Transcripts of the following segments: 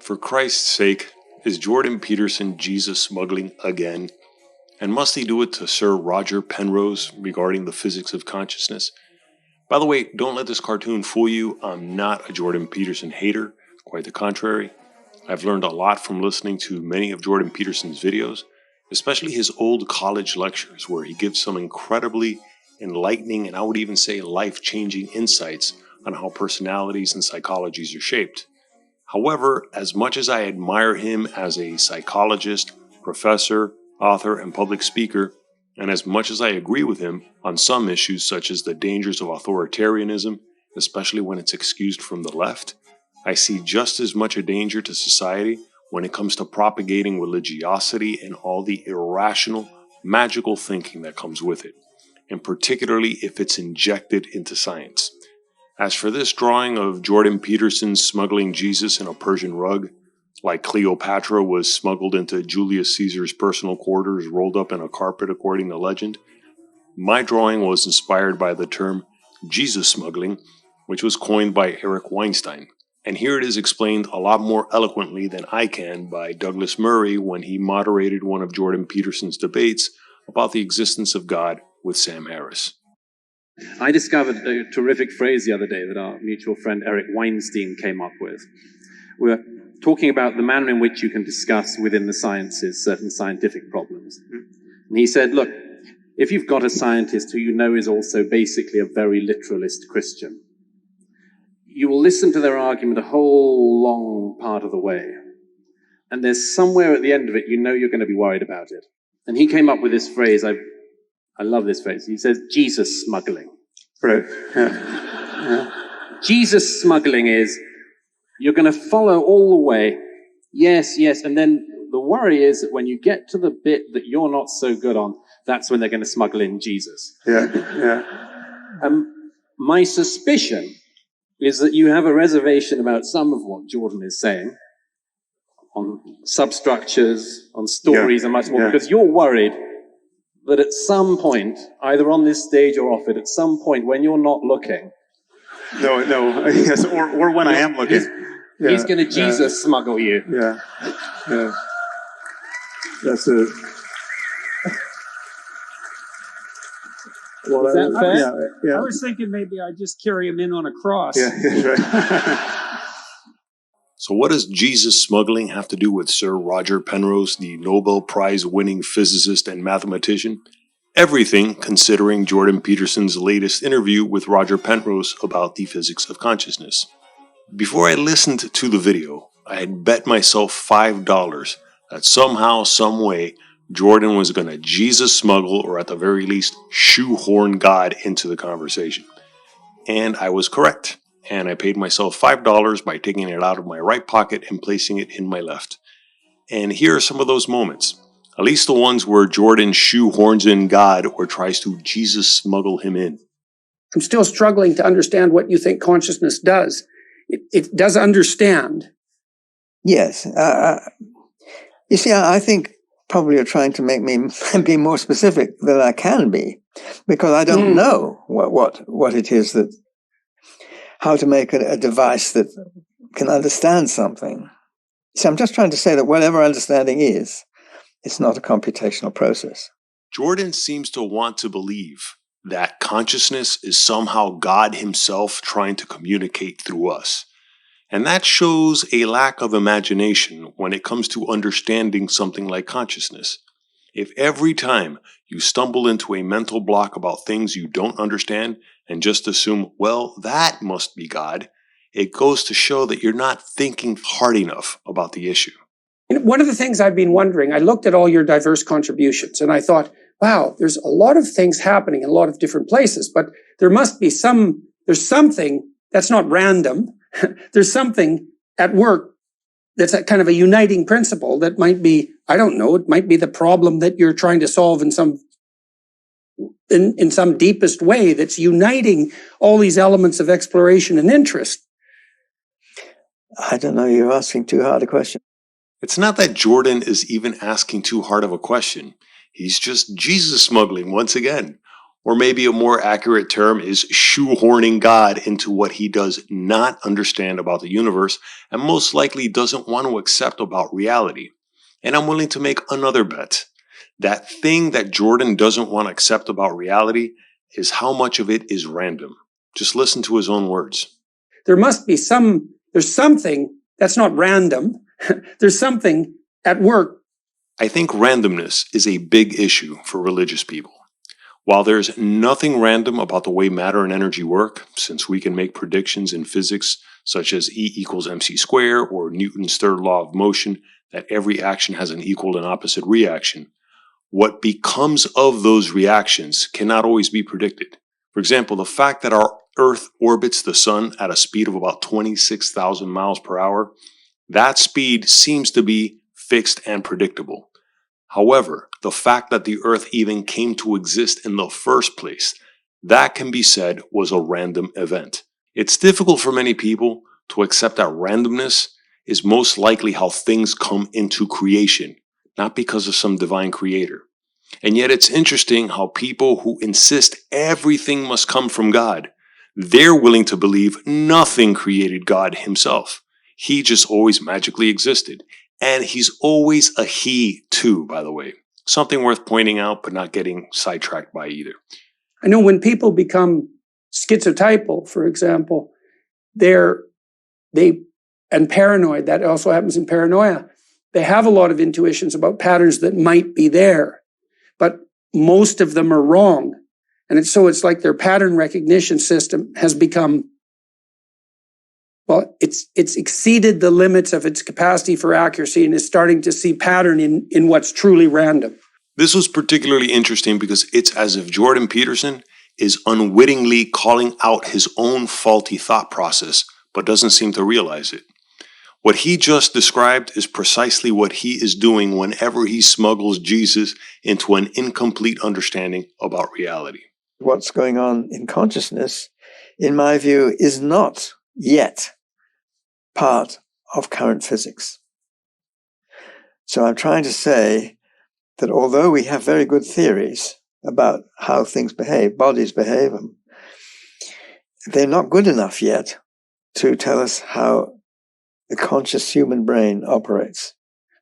For Christ's sake, is Jordan Peterson Jesus smuggling again? And must he do it to Sir Roger Penrose regarding the physics of consciousness? By the way, don't let this cartoon fool you. I'm not a Jordan Peterson hater. Quite the contrary. I've learned a lot from listening to many of Jordan Peterson's videos, especially his old college lectures where he gives some incredibly enlightening and I would even say life-changing insights on how personalities and psychologies are shaped. However, as much as I admire him as a psychologist, professor, author, and public speaker, and as much as I agree with him on some issues such as the dangers of authoritarianism, especially when it's excused from the left, I see just as much a danger to society when it comes to propagating religiosity and all the irrational, magical thinking that comes with it, and particularly if it's injected into science. As for this drawing of Jordan Peterson smuggling Jesus in a Persian rug, like Cleopatra was smuggled into Julius Caesar's personal quarters rolled up in a carpet according to legend, my drawing was inspired by the term Jesus smuggling, which was coined by Eric Weinstein. And here it is explained a lot more eloquently than I can by Douglas Murray when he moderated one of Jordan Peterson's debates about the existence of God with Sam Harris. I discovered a terrific phrase the other day that our mutual friend Eric Weinstein came up with. We were talking about the manner in which you can discuss within the sciences certain scientific problems. And he said, look, if you've got a scientist who you know is also basically a very literalist Christian, you will listen to their argument a whole long part of the way. And there's somewhere at the end of it, you know you're going to be worried about it. And he came up with this phrase, I love this phrase. He says, Jesus smuggling. Right. Yeah. Jesus smuggling is, you're going to follow all the way. Yes, yes. And then the worry is that when you get to the bit that you're not so good on, that's when they're going to smuggle in Jesus. Yeah. My suspicion is that you have a reservation about some of what Jordan is saying on substructures, on stories, and much more, because you're worried that at some point, either on this stage or off it, at some point when you're not looking. No, yes, or when I am looking. He's going to Jesus smuggle you. Yeah. That's it. Well, is that fair? Yeah. I was thinking maybe I'd just carry him in on a cross. Yeah, right. So what does Jesus smuggling have to do with Sir Roger Penrose, the Nobel Prize-winning physicist and mathematician? Everything, considering Jordan Peterson's latest interview with Roger Penrose about the physics of consciousness. Before I listened to the video, I had bet myself $5 that somehow, some way, Jordan was going to Jesus smuggle, or at the very least, shoehorn God into the conversation. And I was correct. And I paid myself $5 by taking it out of my right pocket and placing it in my left. And here are some of those moments. At least the ones where Jordan shoehorns in God or tries to Jesus smuggle him in. I'm still struggling to understand what you think consciousness does. It does understand. Yes. You see, I think probably you're trying to make me be more specific than I can be, because I don't know what it is that, how to make a device that can understand something. So I'm just trying to say that whatever understanding is, it's not a computational process. Jordan seems to want to believe that consciousness is somehow God himself trying to communicate through us. And that shows a lack of imagination when it comes to understanding something like consciousness. If every time you stumble into a mental block about things you don't understand and just assume, well, that must be God, it goes to show that you're not thinking hard enough about the issue. One of the things I've been wondering, I looked at all your diverse contributions and I thought, wow, there's a lot of things happening in a lot of different places, but there must be there's something that's not random. There's something at work that's a kind of a uniting principle that might be, I don't know, it might be the problem that you're trying to solve in some deepest way that's uniting all these elements of exploration and interest. I don't know, you're asking too hard a question. It's not that Jordan is even asking too hard of a question. He's just Jesus smuggling once again. Or maybe a more accurate term is shoehorning God into what he does not understand about the universe and most likely doesn't want to accept about reality. And I'm willing to make another bet. That thing that Jordan doesn't want to accept about reality is how much of it is random. Just listen to his own words. There's something that's not random. There's something at work. I think randomness is a big issue for religious people. While there's nothing random about the way matter and energy work, since we can make predictions in physics such as E equals mc squared or Newton's third law of motion that every action has an equal and opposite reaction, what becomes of those reactions cannot always be predicted. For example, the fact that our Earth orbits the sun at a speed of about 26,000 miles per hour, that speed seems to be fixed and predictable. However, the fact that the Earth even came to exist in the first place, that can be said was a random event. It's difficult for many people to accept that randomness is most likely how things come into creation, not because of some divine creator. And yet it's interesting how people who insist everything must come from God, they're willing to believe nothing created God himself. He just always magically existed. And he's always a he too, by the way. Something worth pointing out, but not getting sidetracked by either. I know when people become schizotypal, for example, and paranoid, that also happens in paranoia. They have a lot of intuitions about patterns that might be there, but most of them are wrong. And it's like their pattern recognition system has become, well, it's exceeded the limits of its capacity for accuracy and is starting to see pattern in what's truly random. This was particularly interesting because it's as if Jordan Peterson is unwittingly calling out his own faulty thought process, but doesn't seem to realize it. What he just described is precisely what he is doing whenever he smuggles Jesus into an incomplete understanding about reality. What's going on in consciousness, in my view, is not yet part of current physics. So I'm trying to say that although we have very good theories about how things behave, bodies behave, they're not good enough yet to tell us how the conscious human brain operates.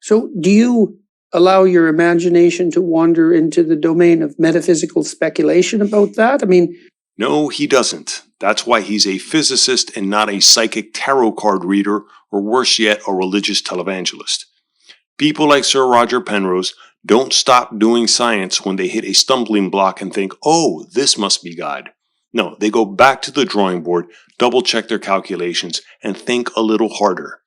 So do you allow your imagination to wander into the domain of metaphysical speculation about that? I mean, no, he doesn't. That's why he's a physicist and not a psychic tarot card reader, or worse yet, a religious televangelist. People like Sir Roger Penrose don't stop doing science when they hit a stumbling block and think, oh, this must be God. No, they go back to the drawing board, double check their calculations, and think a little harder.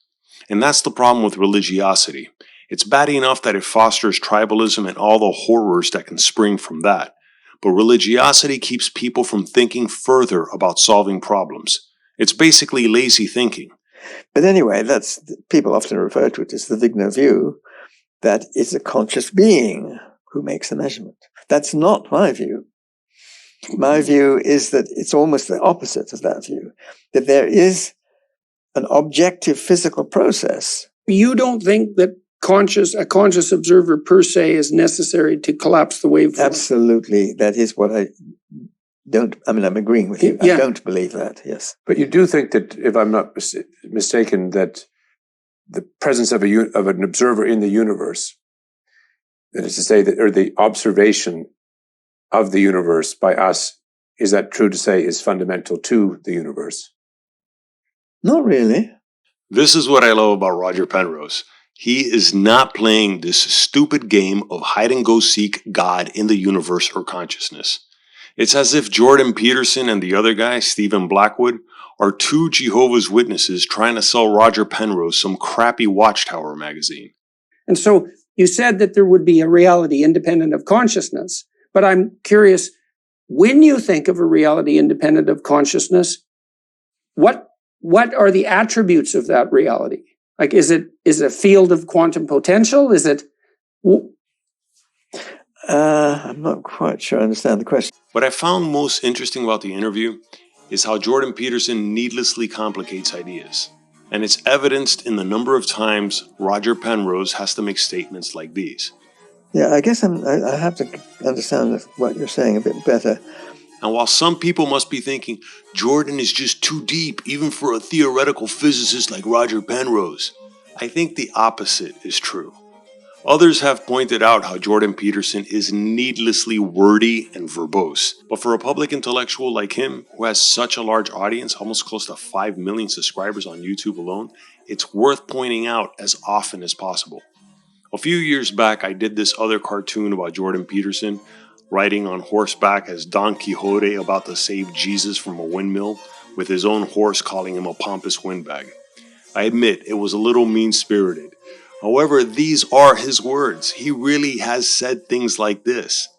And that's the problem with religiosity. It's bad enough that it fosters tribalism and all the horrors that can spring from that. But religiosity keeps people from thinking further about solving problems. It's basically lazy thinking. But anyway, people often refer to it as the Wigner view, that it's a conscious being who makes the measurement. That's not my view. My view is that it's almost the opposite of that view, that there is an objective physical process. You don't think that a conscious observer per se is necessary to collapse the waveform? Absolutely. That is what I'm agreeing with you. Yeah. I don't believe that, yes. But you do think that, if I'm not mistaken, that the presence of an observer in the universe, that is to say, or the observation of the universe by us, is that true to say is fundamental to the universe? Not really. This is what I love about Roger Penrose. He is not playing this stupid game of hide and go seek God in the universe or consciousness. It's as if Jordan Peterson and the other guy, Stephen Blackwood, are two Jehovah's Witnesses trying to sell Roger Penrose some crappy Watchtower magazine. And so you said that there would be a reality independent of consciousness, but I'm curious, when you think of a reality independent of consciousness, what are the attributes of that reality? Like, is it a field of quantum potential? Is it? I'm not quite sure I understand the question. What I found most interesting about the interview is how Jordan Peterson needlessly complicates ideas. And it's evidenced in the number of times Roger Penrose has to make statements like these. Yeah, I guess I have to understand what you're saying a bit better. And while some people must be thinking, Jordan is just too deep even for a theoretical physicist like Roger Penrose, I think the opposite is true. Others have pointed out how Jordan Peterson is needlessly wordy and verbose, but for a public intellectual like him, who has such a large audience, almost close to 5 million subscribers on YouTube alone, it's worth pointing out as often as possible. A few years back, I did this other cartoon about Jordan Peterson, riding on horseback as Don Quixote about to save Jesus from a windmill, with his own horse calling him a pompous windbag. I admit it was a little mean-spirited. However, these are his words. He really has said things like this.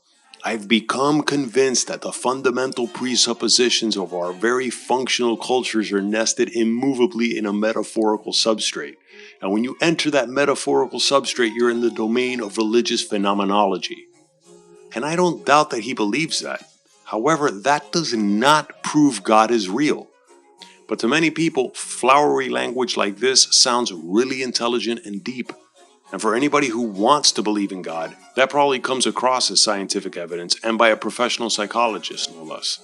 I've become convinced that the fundamental presuppositions of our very functional cultures are nested immovably in a metaphorical substrate. And when you enter that metaphorical substrate, you're in the domain of religious phenomenology. And I don't doubt that he believes that. However, that does not prove God is real. But to many people, flowery language like this sounds really intelligent and deep. And for anybody who wants to believe in God, that probably comes across as scientific evidence and by a professional psychologist, no less.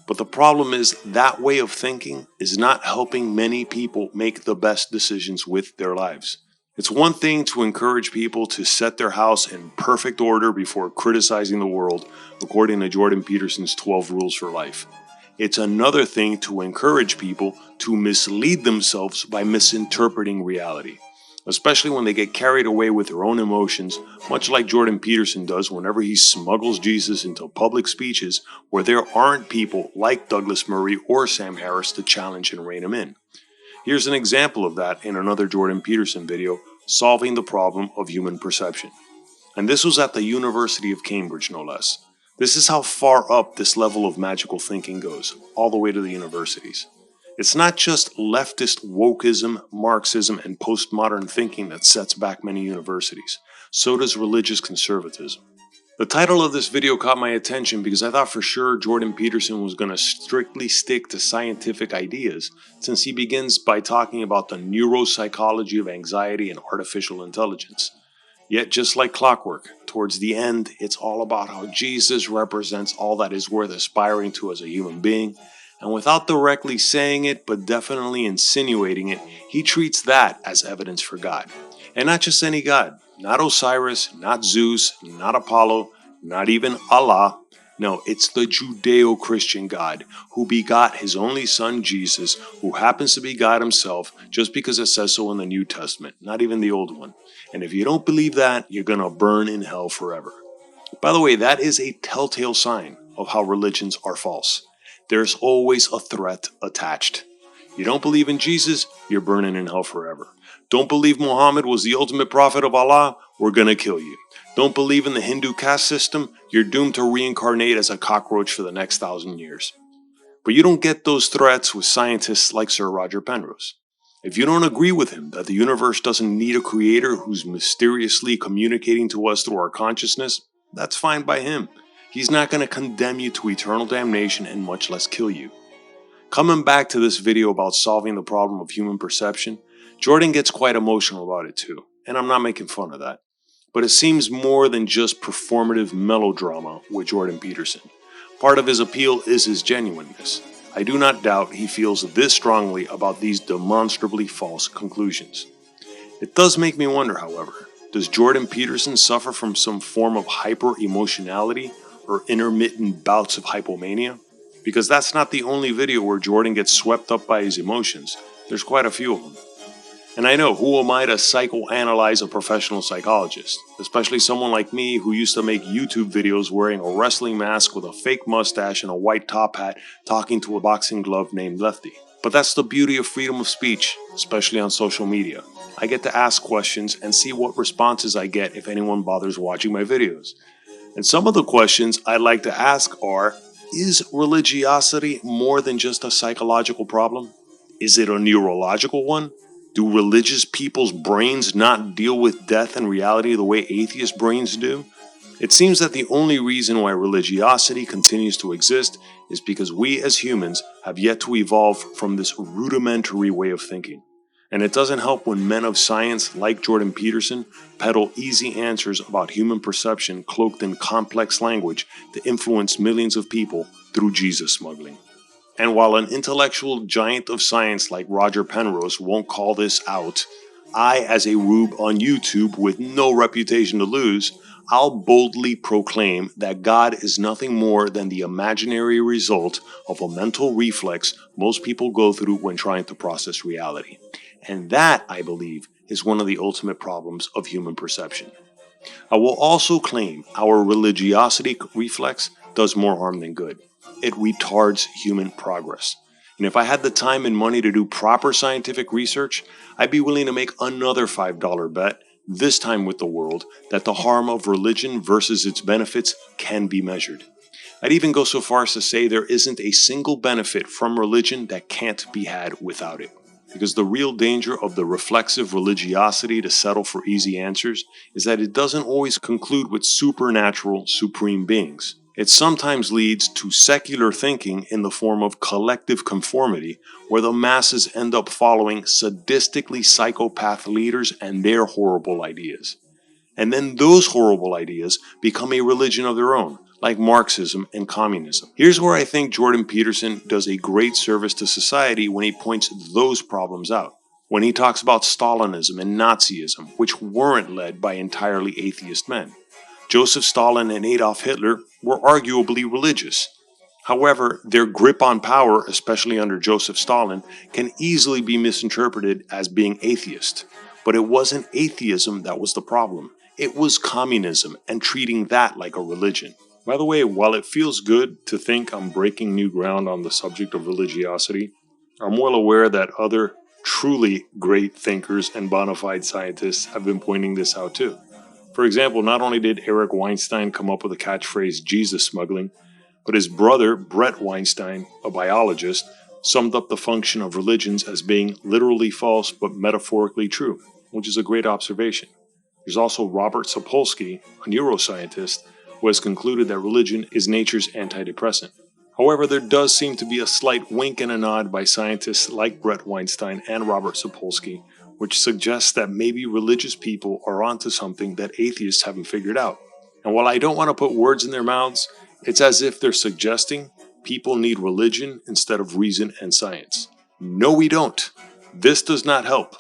But the problem is that way of thinking is not helping many people make the best decisions with their lives. It's one thing to encourage people to set their house in perfect order before criticizing the world, according to Jordan Peterson's 12 Rules for Life. It's another thing to encourage people to mislead themselves by misinterpreting reality, especially when they get carried away with their own emotions, much like Jordan Peterson does whenever he smuggles Jesus into public speeches where there aren't people like Douglas Murray or Sam Harris to challenge and rein him in. Here's an example of that in another Jordan Peterson video, Solving the Problem of Human Perception. And this was at the University of Cambridge, no less. This is how far up this level of magical thinking goes, all the way to the universities. It's not just leftist wokeism, Marxism, and postmodern thinking that sets back many universities. So does religious conservatism. The title of this video caught my attention because I thought for sure Jordan Peterson was going to strictly stick to scientific ideas, since he begins by talking about the neuropsychology of anxiety and artificial intelligence. Yet, just like clockwork, towards the end, it's all about how Jesus represents all that is worth aspiring to as a human being, and without directly saying it, but definitely insinuating it, he treats that as evidence for God. And not just any God, not Osiris, not Zeus, not Apollo, not even Allah. No, it's the Judeo-Christian God who begot his only son Jesus, who happens to be God himself just because it says so in the New Testament, not even the Old one. And if you don't believe that, you're going to burn in hell forever. By the way, that is a telltale sign of how religions are false. There's always a threat attached. You don't believe in Jesus, you're burning in hell forever. Don't believe Muhammad was the ultimate prophet of Allah, we're going to kill you. Don't believe in the Hindu caste system, you're doomed to reincarnate as a cockroach for the next 1,000 years. But you don't get those threats with scientists like Sir Roger Penrose. If you don't agree with him that the universe doesn't need a creator who's mysteriously communicating to us through our consciousness, that's fine by him. He's not going to condemn you to eternal damnation and much less kill you. Coming back to this video about solving the problem of human perception, Jordan gets quite emotional about it too, and I'm not making fun of that. But it seems more than just performative melodrama with Jordan Peterson. Part of his appeal is his genuineness. I do not doubt he feels this strongly about these demonstrably false conclusions. It does make me wonder, however, does Jordan Peterson suffer from some form of hyper-emotionality or intermittent bouts of hypomania? Because that's not the only video where Jordan gets swept up by his emotions. There's quite a few of them. And I know, who am I to psychoanalyze a professional psychologist? Especially someone like me who used to make YouTube videos wearing a wrestling mask with a fake mustache and a white top hat talking to a boxing glove named Lefty. But that's the beauty of freedom of speech, especially on social media. I get to ask questions and see what responses I get if anyone bothers watching my videos. And some of the questions I'd like to ask are, is religiosity more than just a psychological problem? Is it a neurological one? Do religious people's brains not deal with death and reality the way atheist brains do? It seems that the only reason why religiosity continues to exist is because we as humans have yet to evolve from this rudimentary way of thinking. And it doesn't help when men of science like Jordan Peterson peddle easy answers about human perception cloaked in complex language to influence millions of people through Jesus smuggling. And while an intellectual giant of science like Roger Penrose won't call this out, I, as a rube on YouTube with no reputation to lose, I'll boldly proclaim that God is nothing more than the imaginary result of a mental reflex most people go through when trying to process reality. And that, I believe, is one of the ultimate problems of human perception. I will also claim our religiosity reflex does more harm than good. It retards human progress. And if I had the time and money to do proper scientific research, I'd be willing to make another $5 bet, this time with the world, that the harm of religion versus its benefits can be measured. I'd even go so far as to say there isn't a single benefit from religion that can't be had without it. Because the real danger of the reflexive religiosity to settle for easy answers is that it doesn't always conclude with supernatural, supreme beings. It sometimes leads to secular thinking in the form of collective conformity, where the masses end up following sadistically psychopath leaders and their horrible ideas. And then those horrible ideas become a religion of their own, like Marxism and communism. Here's where I think Jordan Peterson does a great service to society when he points those problems out. When he talks about Stalinism and Nazism, which weren't led by entirely atheist men. Joseph Stalin and Adolf Hitler were arguably religious. However, their grip on power, especially under Joseph Stalin, can easily be misinterpreted as being atheist. But it wasn't atheism that was the problem. It was communism and treating that like a religion. By the way, while it feels good to think I'm breaking new ground on the subject of religiosity, I'm well aware that other truly great thinkers and bona fide scientists have been pointing this out too. For example, not only did Eric Weinstein come up with the catchphrase Jesus smuggling, but his brother, Brett Weinstein, a biologist, summed up the function of religions as being literally false but metaphorically true, which is a great observation. There's also Robert Sapolsky, a neuroscientist, who has concluded that religion is nature's antidepressant. However, there does seem to be a slight wink and a nod by scientists like Brett Weinstein and Robert Sapolsky, which suggests that maybe religious people are onto something that atheists haven't figured out. And while I don't want to put words in their mouths, it's as if they're suggesting people need religion instead of reason and science. No, we don't. This does not help.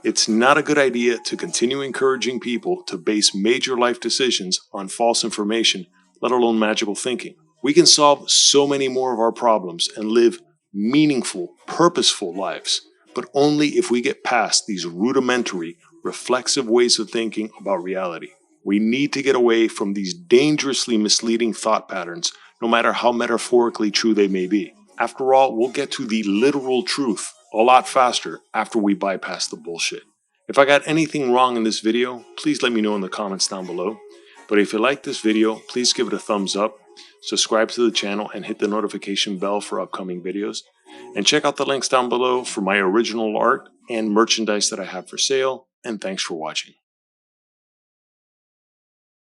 It's not a good idea to continue encouraging people to base major life decisions on false information, let alone magical thinking. We can solve so many more of our problems and live meaningful, purposeful lives, but only if we get past these rudimentary, reflexive ways of thinking about reality. We need to get away from these dangerously misleading thought patterns, no matter how metaphorically true they may be. After all, we'll get to the literal truth a lot faster after we bypass the bullshit. If I got anything wrong in this video, please let me know in the comments down below. But if you like this video, please give it a thumbs up, subscribe to the channel, and hit the notification bell for upcoming videos. And check out the links down below for my original art and merchandise that I have for sale. And thanks for watching.